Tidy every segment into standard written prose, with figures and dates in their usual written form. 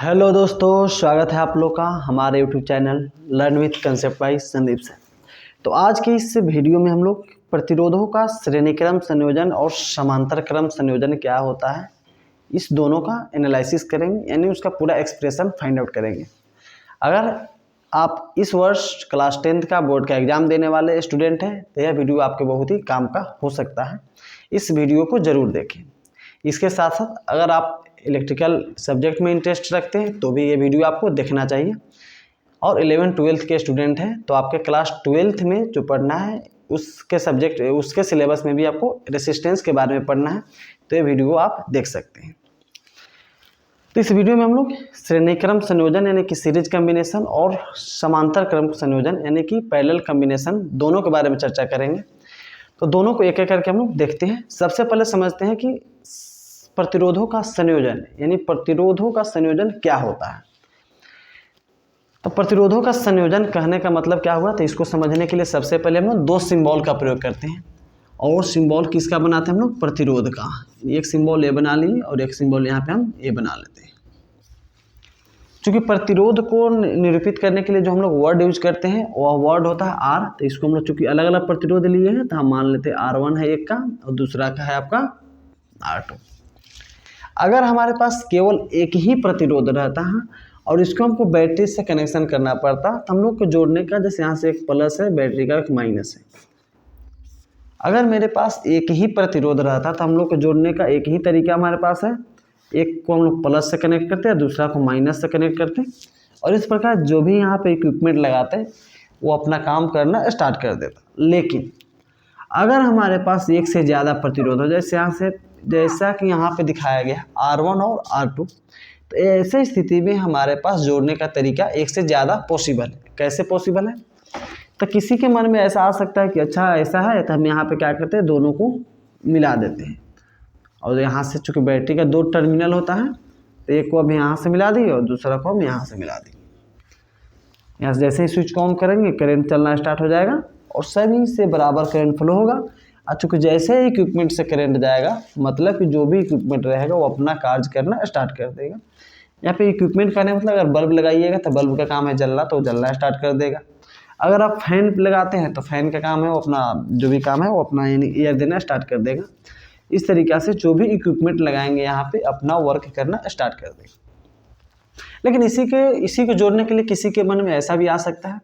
Hello दोस्तों, स्वागत है आप लोग का हमारे YouTube channel learn with concept by Sandeep sir. तो आज की इस वीडियो में हम लोग प्रतिरोधों का श्रेणीक्रम संयोजन और समांतर क्रम संयोजन क्या होता है, इस दोनों का एनालिसिस करेंगे, यानी उसका पूरा एक्सप्रेशन फाइंड आउट करेंगे। अगर आप इस वर्ष क्लास 10th का बोर्ड का एग्ज़ाम देने वाले स्टूडेंट हैं तो यह वीडियो आपके बहुत ही काम का हो सकता है। इस वीडियो को ज़रूर देखें। इसके साथ साथ अगर आप इलेक्ट्रिकल सब्जेक्ट में इंटरेस्ट रखते हैं तो भी ये वीडियो आपको देखना चाहिए। और 11th-12th के स्टूडेंट हैं तो आपके क्लास 12th में जो पढ़ना है उसके सब्जेक्ट उसके सिलेबस में भी आपको रेसिस्टेंस के बारे में पढ़ना है, तो ये वीडियो आप देख सकते हैं। तो इस वीडियो में हम लोग श्रेणीक्रम संयोजन यानी कि सीरीज कम्बिनेशन और समांतर क्रम संयोजन यानी कि पैरेलल कम्बिनेशन दोनों के बारे में चर्चा करेंगे। तो दोनों को एक एक करके हम लोग देखते हैं। सबसे पहले समझते हैं कि प्रतिरोधों का संयोजन यानी प्रतिरोधों का संयोजन क्या होता है। तो प्रतिरोधों का संयोजन कहने का मतलब क्या हुआ, तो इसको समझने के लिए सबसे पहले हम लोग दो सिंबल का प्रयोग करते हैं। और सिंबल किसका बनाते हैं हम लोग? प्रतिरोध का। एक सिंबल ए बना लिए और एक सिंबल यहाँ पे हम ए बना लेते हैं। चूँकि प्रतिरोध को निरूपित करने के लिए जो हम लोग वर्ड यूज करते हैं वह वर्ड होता है आर। तो इसको हम लोग चूँकि अलग अलग प्रतिरोध लिए हैं तो हम मान लेते हैं R1 है एक का और दूसरा का है आपका R2। अगर हमारे पास केवल एक ही प्रतिरोध रहता है और इसको हमको बैटरी से कनेक्शन करना पड़ता तो हम लोग को जोड़ने का, जैसे यहाँ से एक प्लस है बैटरी का एक माइनस है। अगर मेरे पास एक ही प्रतिरोध रहता तो हम लोग को जोड़ने का एक ही तरीका हमारे पास है। एक को हम लोग प्लस से कनेक्ट करते हैं, दूसरा को माइनस से कनेक्ट करते हैं और इस प्रकार जो भी यहाँ पे इक्विपमेंट लगाते हैं वो अपना काम करना स्टार्ट कर देता। लेकिन अगर हमारे पास एक से ज़्यादा प्रतिरोध हो, जैसा कि यहाँ पे दिखाया गया R1 और R2, तो ऐसे स्थिति में हमारे पास जोड़ने का तरीका एक से ज़्यादा पॉसिबल है। कैसे पॉसिबल है? तो किसी के मन में ऐसा आ सकता है कि अच्छा ऐसा है तो हम यहाँ पे क्या करते हैं, दोनों को मिला देते हैं। और यहाँ से चूँकि बैटरी का दो टर्मिनल होता है तो एक को हम यहाँ से मिला दिए और दूसरा को हम यहाँ से मिला दिए। यहाँ से जैसे ही स्विच को ऑन करेंगे करंट चलना स्टार्ट हो जाएगा और सभी से बराबर करंट फ्लो होगा। और चूँकि जैसे ही इक्विपमेंट से करंट जाएगा मतलब कि जो भी इक्विपमेंट रहेगा वो अपना कार्य करना स्टार्ट कर देगा। यहाँ पे इक्विपमेंट करने मतलब अगर बल्ब लगाइएगा तो बल्ब का काम है जलना, तो जलना स्टार्ट कर देगा। अगर आप फैन लगाते हैं तो फैन का काम है वो अपना जो भी काम है वो अपना यानी एयर देना स्टार्ट कर देगा। इस तरीक़ा से जो भी इक्विपमेंट लगाएंगे यहाँ पे अपना वर्क करना स्टार्ट कर देगा। लेकिन इसी को जोड़ने के लिए किसी के मन में ऐसा भी आ सकता है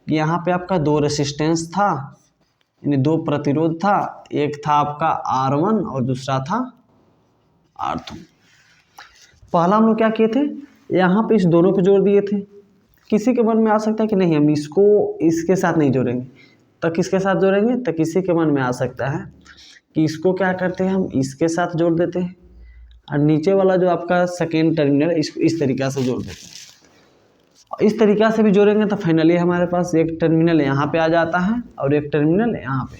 कि यहाँ पे आपका दो रेसिस्टेंस था यानी दो प्रतिरोध था। एक था आपका R1 और दूसरा था R2। पहला हम लोग क्या किए थे, यहाँ पे इस दोनों को जोड़ दिए थे। किसी के मन में आ सकता है कि नहीं हम इसको इसके साथ नहीं जोड़ेंगे, तो किसके साथ जोड़ेंगे? तो किसी के मन में आ सकता है कि इसको क्या करते हैं हम इसके साथ जोड़ देते हैं और नीचे वाला जो आपका सेकेंड टर्मिनल इसको इस तरीक़ा से जोड़ देते हैं। इस तरीक़ा से भी जोड़ेंगे तो फाइनली हमारे पास एक टर्मिनल यहाँ पे आ जाता है और एक टर्मिनल यहाँ पे।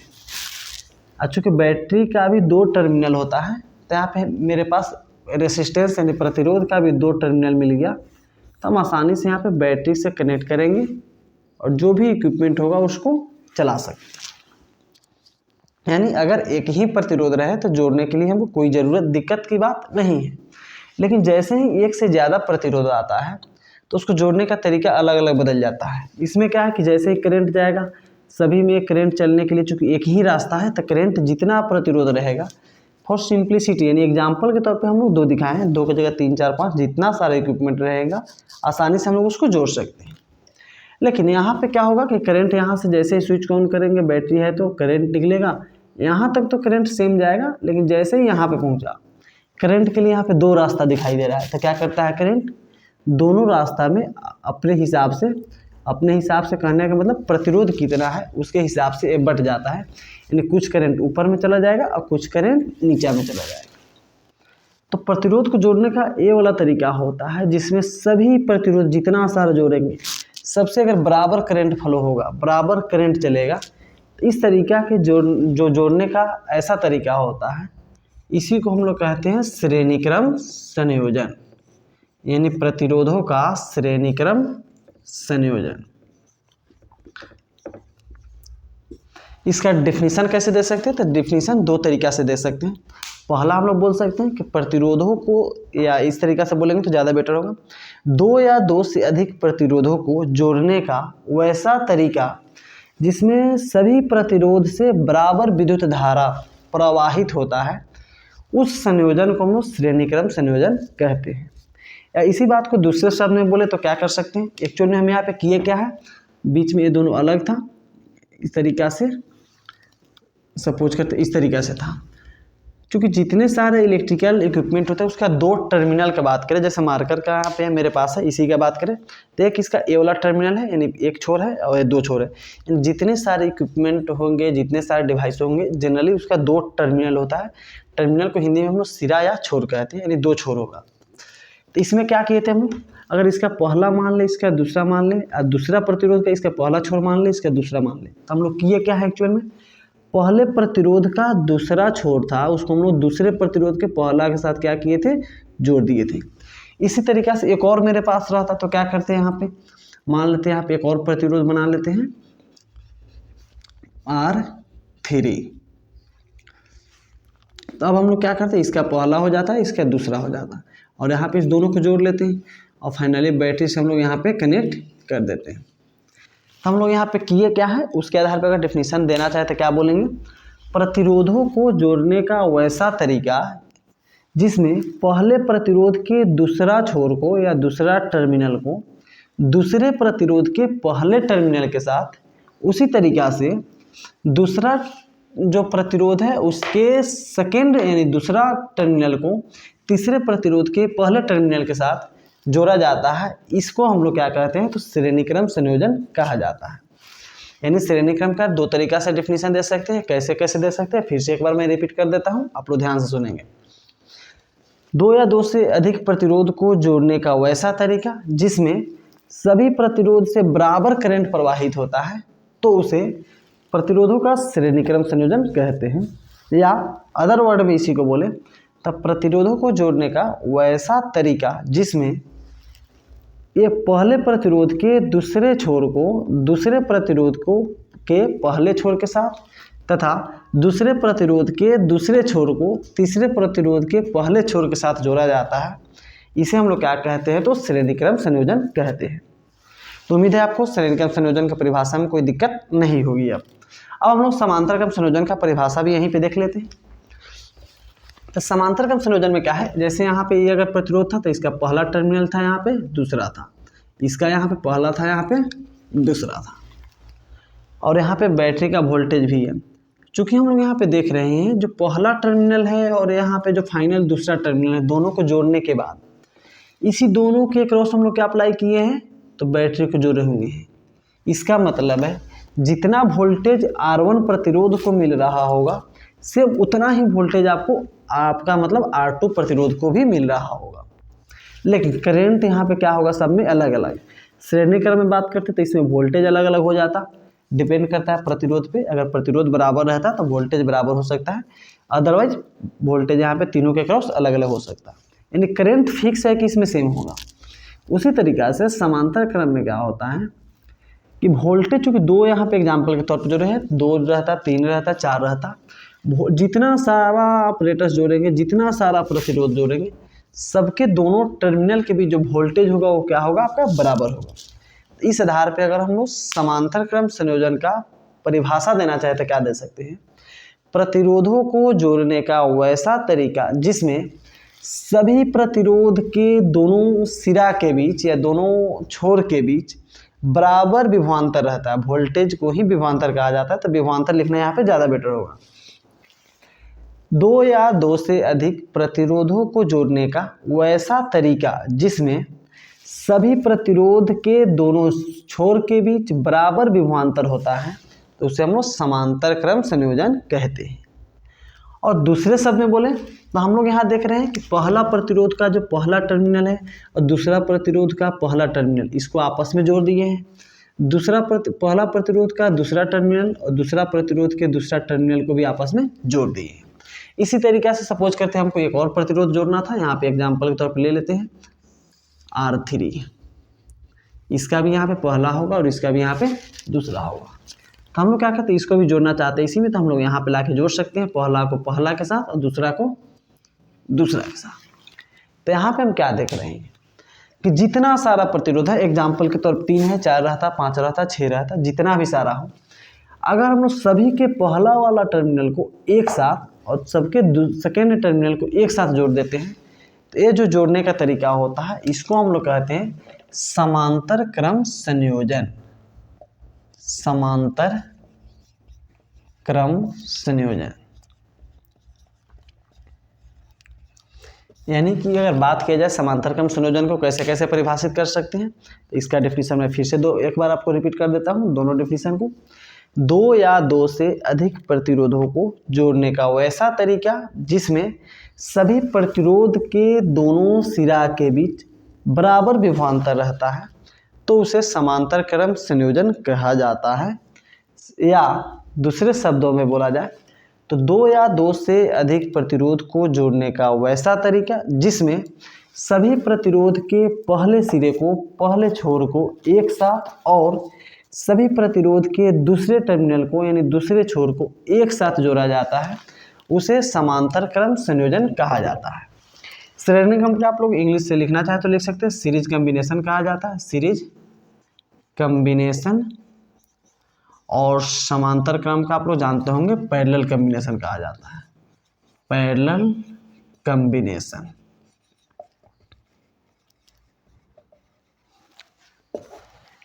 और चूँकि बैटरी का भी दो टर्मिनल होता है तो यहाँ पे मेरे पास रेसिस्टेंस यानी प्रतिरोध का भी दो टर्मिनल मिल गया, तो हम आसानी से यहाँ पे बैटरी से कनेक्ट करेंगे और जो भी इक्विपमेंट होगा उसको चला सकते। यानी अगर एक ही प्रतिरोध रहे तो जोड़ने के लिए हमको कोई ज़रूरत दिक्कत की बात नहीं है। लेकिन जैसे ही एक से ज़्यादा प्रतिरोध आता है तो उसको जोड़ने का तरीका अलग अलग बदल जाता है। इसमें क्या है कि जैसे ही करंट जाएगा सभी में करंट चलने के लिए चूँकि एक ही रास्ता है तो करंट जितना प्रतिरोध रहेगा, फॉर सिंप्लिसिटी यानी एग्जांपल के तौर पे हम लोग दो दिखाए हैं, दो की जगह 3, 4, 5 जितना सारा इक्विपमेंट रहेगा आसानी से हम लोग उसको जोड़ सकते हैं। लेकिन यहाँ पे क्या होगा कि करंट यहाँ से जैसे ही स्विच ऑन करेंगे बैटरी है तो करंट निकलेगा, यहाँ तक तो करंट सेम जाएगा। लेकिन जैसे ही यहाँ पे पहुँचा करंट के लिए यहाँ पे दो रास्ता दिखाई दे रहा है, तो क्या करता है करंट दोनों रास्ता में अपने हिसाब से कहने का मतलब प्रतिरोध कितना है उसके हिसाब से बट जाता है। यानी कुछ करंट ऊपर में चला जाएगा और कुछ करंट नीचे में चला जाएगा। तो प्रतिरोध को जोड़ने का ये वाला तरीका होता है जिसमें सभी प्रतिरोध जितना सारा जोड़ेंगे सबसे अगर बराबर करंट फ्लो होगा, बराबर करंट चलेगा, तो इस तरीका के जोड़ने का ऐसा तरीका होता है। इसी को हम लोग कहते हैं श्रेणीक्रम संयोजन यानी प्रतिरोधों का श्रेणीक्रम संयोजन। इसका डेफिनेशन कैसे दे सकते हैं? तो डेफिनेशन दो तरीक़ा से दे सकते हैं। पहला हम लोग बोल सकते हैं कि प्रतिरोधों को, या इस तरीक़ा से बोलेंगे तो ज़्यादा बेटर होगा, दो या दो से अधिक प्रतिरोधों को जोड़ने का वैसा तरीका जिसमें सभी प्रतिरोध से बराबर विद्युत धारा प्रवाहित होता है, उस संयोजन को हम लोग श्रेणीक्रम संयोजन कहते हैं। या इसी बात को दूसरे शब्द में बोले तो क्या कर सकते हैं, एक्चुअल में हम यहाँ पे किए क्या है, बीच में ये दोनों अलग था, इस तरीक़ा से सपोज करते इस तरीक़ा से था। क्योंकि जितने सारे इलेक्ट्रिकल इक्विपमेंट होते हैं उसका दो टर्मिनल का बात करें, जैसे मार्कर का यहाँ पे मेरे पास है, इसी का बात करें तो एक इसका ए वाला टर्मिनल है, यानी एक छोर है और दो छोर है। जितने सारे इक्विपमेंट होंगे, जितने सारे डिवाइस होंगे, जनरली उसका दो टर्मिनल होता है। टर्मिनल को हिंदी में हम लोग सिरा या छोर कहते हैं, यानी दो छोर होगा। तो इसमें क्या किए थे हम लोग, अगर इसका पहला मान ले, इसका दूसरा मान ले, और दूसरा प्रतिरोध का इसका पहला छोर मान ले, इसका दूसरा मान ले, तो हम लोग किए क्या है एक्चुअल में, पहले प्रतिरोध का दूसरा छोर था उसको हम लोग दूसरे प्रतिरोध के पहला के साथ क्या किए थे, जोड़ दिए थे। इसी तरीक़े से एक और मेरे पास रहता तो क्या करते हैं, यहाँ पे मान लेते हैं, यहाँ पे एक और प्रतिरोध बना लेते हैं R3। तो अब हम लोग क्या करते हैं, इसका पहला हो जाता है, इसका दूसरा हो जाता है, और यहाँ पे इस दोनों को जोड़ लेते हैं और फाइनली बैटरी से हम लोग यहाँ पे कनेक्ट कर देते हैं। तो हम लोग यहाँ पे किए क्या है, उसके आधार पर अगर डेफिनेशन देना चाहे तो क्या बोलेंगे, प्रतिरोधों को जोड़ने का वैसा तरीका जिसमें पहले प्रतिरोध के दूसरा छोर को या दूसरा टर्मिनल को दूसरे प्रतिरोध के पहले टर्मिनल के साथ, उसी तरीक़ा से दूसरा जो प्रतिरोध है उसके सेकेंड यानी दूसरा टर्मिनल को तीसरे प्रतिरोध के पहले टर्मिनल के साथ जोड़ा जाता है। इसको हम लोग क्या कहते हैं, तो श्रेणीक्रम संयोजन कहा जाता है। यानी श्रेणीक्रम का दो तरीका से डिफिनीशन दे सकते हैं, कैसे कैसे दे सकते हैं, फिर से एक बार मैं रिपीट कर देता हूँ, आप लोग ध्यान से सुनेंगे। दो या दो से अधिक प्रतिरोध को जोड़ने का वैसा तरीका जिसमें सभी प्रतिरोध से बराबर करंट प्रवाहित होता है, तो उसे प्रतिरोधों का श्रेणीक्रम संयोजन कहते हैं। या अदर वर्ड में इसी को बोले तब प्रतिरोधों को जोड़ने का वैसा तरीका जिसमें ये पहले प्रतिरोध के दूसरे छोर को दूसरे प्रतिरोध को के पहले छोर के साथ तथा दूसरे प्रतिरोध के दूसरे छोर को तीसरे प्रतिरोध के पहले छोर के साथ जोड़ा जाता है, इसे हम लोग क्या कहते हैं, तो श्रेणीक्रम संयोजन कहते हैं। तो उम्मीद है आपको श्रेणीक्रम संयोजन की परिभाषा में कोई दिक्कत नहीं होगी। अब हम लोग समांतर क्रम संयोजन का परिभाषा भी यहीं पे देख लेते हैं। तो समांतर क्रम संयोजन में क्या है, जैसे यहाँ पे ये अगर प्रतिरोध था तो इसका पहला टर्मिनल था, यहाँ पे दूसरा था, इसका यहाँ पे पहला था, यहाँ पे दूसरा था, और यहाँ पे बैटरी का वोल्टेज भी है। चूँकि हम लोग यहाँ पे देख रहे हैं जो पहला टर्मिनल है और यहाँ पे जो फाइनल दूसरा टर्मिनल है, दोनों को जोड़ने के बाद इसी दोनों के क्रॉस हम लोग क्या अप्लाई किए हैं, तो बैटरी को जोड़े हुए हैं। इसका मतलब है जितना वोल्टेज R1 प्रतिरोध को मिल रहा होगा सिर्फ उतना ही वोल्टेज आपको आपका मतलब R2 प्रतिरोध को भी मिल रहा होगा। लेकिन करंट यहाँ पे क्या होगा, सब में अलग अलग। श्रेणीक्रम में बात करते तो इसमें वोल्टेज अलग अलग हो जाता, डिपेंड करता है प्रतिरोध पे। अगर प्रतिरोध बराबर रहता तो वोल्टेज बराबर हो सकता है, अदरवाइज वोल्टेज यहाँ पे तीनों के क्रॉस अलग अलग हो सकता है। यानी करंट फिक्स है कि इसमें सेम होगा। उसी तरीक़ा से समांतर क्रम में क्या होता है कि वोल्टेज चूँकि दो यहाँ पे एग्जाम्पल के तौर पर जो रहे, दो रहता, तीन रहता, चार रहता, जितना सारा आप रेटस जोड़ेंगे, जितना सारा प्रतिरोध जोड़ेंगे, सबके दोनों टर्मिनल के बीच जो वोल्टेज होगा वो क्या होगा, आपका बराबर होगा। इस आधार पे अगर हम लोग समांतर क्रम संयोजन का परिभाषा देना चाहे तो क्या दे सकते हैं, प्रतिरोधों को जोड़ने का वैसा तरीका जिसमें सभी प्रतिरोध के दोनों सिरा के बीच या दोनों छोर के बीच बराबर विभवांतर रहता है। वोल्टेज को ही विभवांतर कहा जाता है, तो विभवांतर लिखना यहाँ पे ज़्यादा बेटर होगा। दो या दो से अधिक प्रतिरोधों को जोड़ने का वैसा तरीका जिसमें सभी प्रतिरोध के दोनों छोर के बीच बराबर विभवांतर होता है, तो उसे हम लोग समांतर क्रम संयोजन कहते हैं। और दूसरे शब्द में बोले तो हम लोग यहाँ देख रहे हैं कि पहला प्रतिरोध का जो पहला टर्मिनल है और दूसरा प्रतिरोध का पहला टर्मिनल, इसको आपस में जोड़ दिए हैं। पहला प्रतिरोध का दूसरा टर्मिनल और दूसरा प्रतिरोध के दूसरा टर्मिनल को भी आपस में जोड़ दिए हैं। इसी तरीके से सपोज करते हैं हमको एक और प्रतिरोध जोड़ना था, यहाँ पे एग्जाम्पल के तौर पर ले लेते हैं R3। इसका भी यहाँ पे पहला होगा और इसका भी यहाँ पे दूसरा होगा। तो हम लोग क्या करते हैं, इसको भी जोड़ना चाहते हैं इसी में, तो हम लोग यहाँ पे लाके जोड़ सकते हैं, पहला को पहला के साथ और दूसरा को दूसरा के साथ। तो यहाँ पे हम क्या देख रहे हैं कि जितना सारा प्रतिरोध है, एग्जाम्पल के तौर पर 3 है, 4 रहता, 5 रहता, 6 रहता, जितना भी सारा हो, अगर हम लोग सभी के पहला वाला टर्मिनल को एक साथ और सबके सेकेंड टर्मिनल को एक साथ जोड़ देते हैं, तो ये जो जोड़ने का तरीका होता है इसको हम लोग कहते हैं समांतर क्रम संयोजन। समांतर क्रम संयोजन यानी कि अगर बात किया जाए समांतर क्रम संयोजन को कैसे कैसे परिभाषित कर सकते हैं, इसका डेफिनेशन मैं फिर से एक बार आपको रिपीट कर देता हूँ दोनों डेफिनेशन को। 2 या 2 से अधिक प्रतिरोधों को जोड़ने का वैसा तरीका जिसमें सभी प्रतिरोध के दोनों सिरा के बीच बराबर विभवांतर रहता है, तो उसे समांतर क्रम संयोजन कहा जाता है। या दूसरे शब्दों में बोला जाए तो 2 या 2 से अधिक प्रतिरोध को जोड़ने का वैसा तरीका जिसमें सभी प्रतिरोध के पहले सिरे को, पहले छोर को एक साथ और सभी प्रतिरोध के दूसरे टर्मिनल को यानी दूसरे छोर को एक साथ जोड़ा जाता है, उसे समांतर क्रम संयोजन कहा जाता है। श्रेणी क्रम के आप लोग इंग्लिश से लिखना चाहे तो लिख सकते हैं, सीरीज कॉम्बिनेशन कहा जाता है, सीरीज कॉम्बिनेशन। और समांतर क्रम का आप लोग जानते होंगे पैरेलल कॉम्बिनेशन कहा जाता है, पैरेलल कॉम्बिनेशन।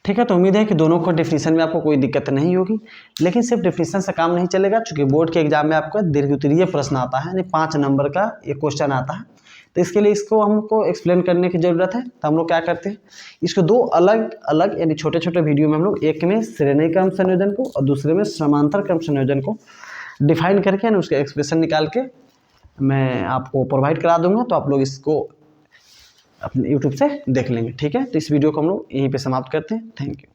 ठीक है, तो उम्मीद है कि दोनों को डेफिनेशन में आपको कोई दिक्कत नहीं होगी। लेकिन सिर्फ डेफिनेशन से काम नहीं चलेगा, चूंकि बोर्ड के एग्जाम में आपका दीर्घोत्तरीय प्रश्न आता है, यानी 5 नंबर का ये क्वेश्चन आता है, तो इसके लिए इसको हमको एक्सप्लेन करने की ज़रूरत है। तो हम लोग क्या करते हैं, इसको 2 अलग अलग यानी छोटे छोटे वीडियो में हम लोग, एक में श्रेणी क्रम संयोजन को और दूसरे में समांतर क्रम संयोजन को डिफाइन करके यानी उसके एक्सप्रेशन निकाल के मैं आपको प्रोवाइड करा दूंगा, तो आप लोग इसको अपने यूट्यूब से देख लेंगे। ठीक है, तो इस वीडियो को हम लोग यहीं पे समाप्त करते हैं। Thank you.